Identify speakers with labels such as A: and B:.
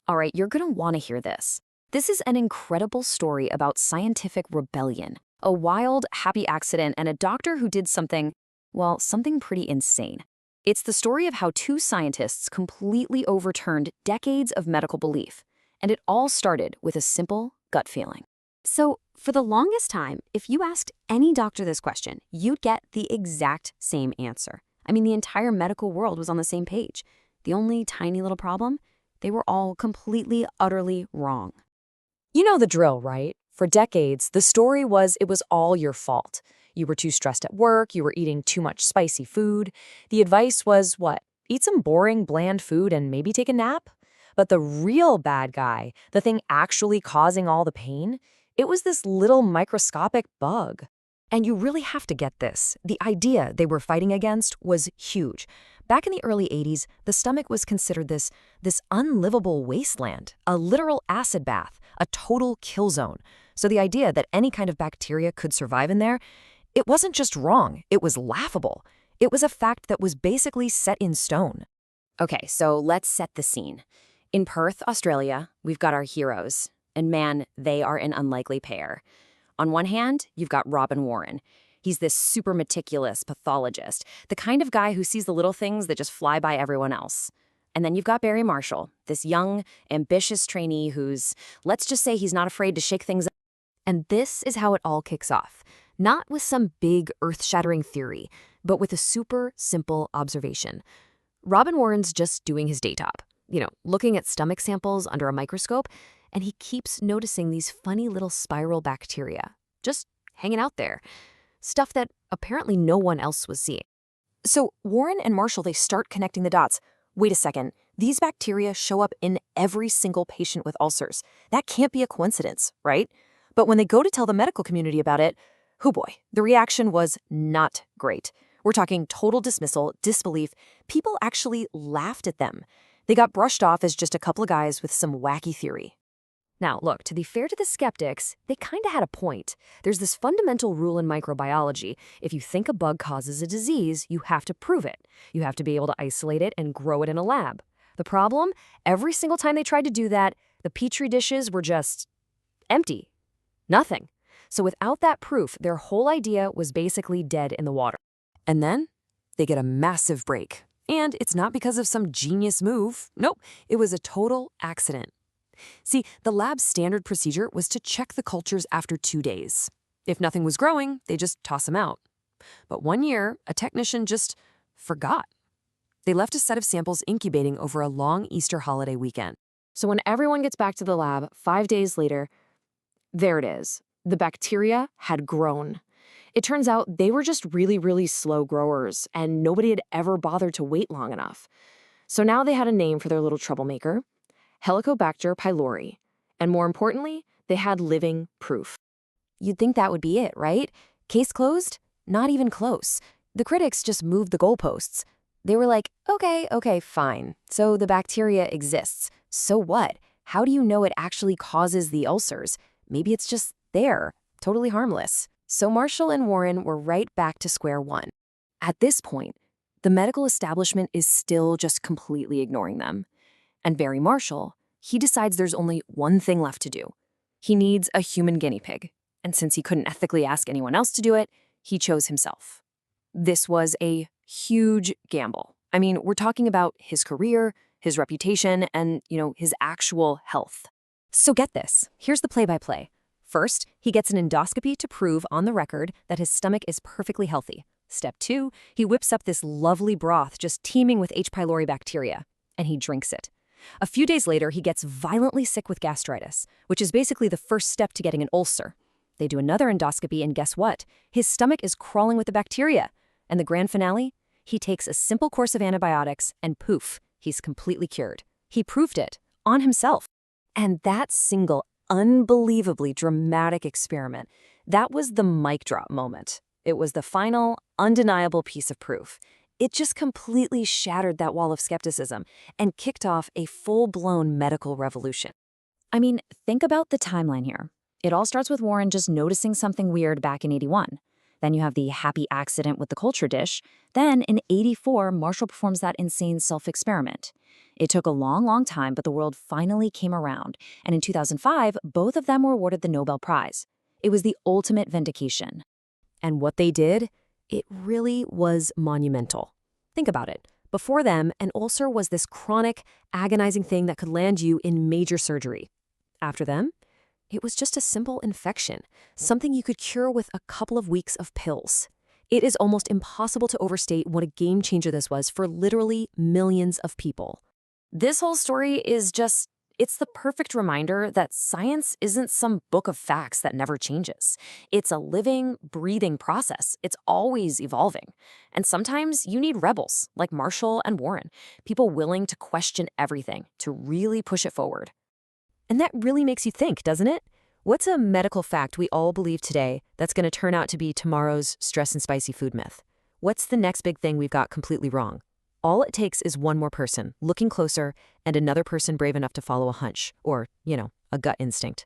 A: All right, you're going to want to hear this. This is an incredible story about scientific rebellion, a wild, happy accident, and a doctor who did something, well, something pretty insane. It's the story of how two scientists completely overturned decades of medical belief, and it all started with a simple gut feeling.
B: So, for the longest time, if you asked any doctor this question, you'd get the exact same answer. I mean, the entire medical world was on the same page. The only tiny little problem? They were all completely, utterly wrong.
C: You know the drill, right? For decades, the story was it was all your fault. You were too stressed at work, you were eating too much spicy food. The advice was what? Eat some boring, bland food and maybe take a nap? But the real bad guy, the thing actually causing all the pain, it was this little microscopic bug. And you really have to get this. The idea they were fighting against was huge. Back in the early 80s, the stomach was considered this unlivable wasteland, a literal acid bath, a total kill zone. So the idea that any kind of bacteria could survive in there, it wasn't just wrong, it was laughable. It was a fact that was basically set in stone.
A: Okay, so let's set the scene. In Perth, Australia, we've got our heroes. And man, they are an unlikely pair. On one hand, you've got Robin Warren. He's this super meticulous pathologist, the kind of guy who sees the little things that just fly by everyone else. And then you've got Barry Marshall, this young, ambitious trainee who's, let's just say he's not afraid to shake things up.
B: And this is how it all kicks off. Not with some big, earth-shattering theory, but with a super simple observation. Robin Warren's just doing his day job, looking at stomach samples under a microscope, and he keeps noticing these funny little spiral bacteria, just hanging out there. Stuff that apparently no one else was seeing.
C: So Warren and Marshall, they start connecting the dots. Wait a second, these bacteria show up in every single patient with ulcers. That can't be a coincidence, right? But when they go to tell the medical community about it, oh boy, the reaction was not great. We're talking total dismissal, disbelief. People actually laughed at them. They got brushed off as just a couple of guys with some wacky theory. Now, look, to be fair to the skeptics, they kind of had a point. There's this fundamental rule in microbiology. If you think a bug causes a disease, you have to prove it. You have to be able to isolate it and grow it in a lab. The problem? Every single time they tried to do that, the petri dishes were just empty. Nothing. So without that proof, their whole idea was basically dead in the water. And then they get a massive break. And it's not because of some genius move. Nope, it was a total accident. See, the lab's standard procedure was to check the cultures after 2 days. If nothing was growing, they just toss them out. But one year, a technician just forgot. They left a set of samples incubating over a long Easter holiday weekend. So when everyone gets back to the lab 5 days later, there it is. The bacteria had grown. It turns out they were just really, really slow growers, and nobody had ever bothered to wait long enough. So now they had a name for their little troublemaker, Helicobacter pylori, and more importantly, they had living proof.
B: You'd think that would be it, right? Case closed? Not even close. The critics just moved the goalposts. They were like, okay, fine. So the bacteria exists. So what? How do you know it actually causes the ulcers? Maybe it's just there, totally harmless. So Marshall and Warren were right back to square one. At this point, the medical establishment is still just completely ignoring them. And Barry Marshall, he decides there's only one thing left to do. He needs a human guinea pig. And since he couldn't ethically ask anyone else to do it, he chose himself. This was a huge gamble. I mean, we're talking about his career, his reputation, and, his actual health. So get this. Here's the play-by-play. First, he gets an endoscopy to prove on the record that his stomach is perfectly healthy. Step 2, he whips up this lovely broth just teeming with H. pylori bacteria, and he drinks it. A few days later, he gets violently sick with gastritis, which is basically the first step to getting an ulcer. They do another endoscopy, and guess what? His stomach is crawling with the bacteria. And the grand finale? He takes a simple course of antibiotics, and poof, he's completely cured. He proved it on himself. And that single, unbelievably dramatic experiment, that was the mic drop moment. It was the final, undeniable piece of proof. It just completely shattered that wall of skepticism and kicked off a full-blown medical revolution.
A: I mean, think about the timeline here. It all starts with Warren just noticing something weird back in '81. Then you have the happy accident with the culture dish. Then in '84, Marshall performs that insane self-experiment. It took a long, long time, but the world finally came around. And in 2005, both of them were awarded the Nobel Prize. It was the ultimate vindication.
B: And what they did, it really was monumental. Think about it. Before them, an ulcer was this chronic, agonizing thing that could land you in major surgery. After them, it was just a simple infection, something you could cure with a couple of weeks of pills. It is almost impossible to overstate what a game changer this was for literally millions of people.
A: This whole story is it's the perfect reminder that science isn't some book of facts that never changes. It's a living, breathing process. It's always evolving. And sometimes you need rebels like Marshall and Warren, people willing to question everything, to really push it forward.
B: And that really makes you think, doesn't it? What's a medical fact we all believe today that's going to turn out to be tomorrow's stress and spicy food myth? What's the next big thing we've got completely wrong? All it takes is one more person looking closer and another person brave enough to follow a hunch or, a gut instinct.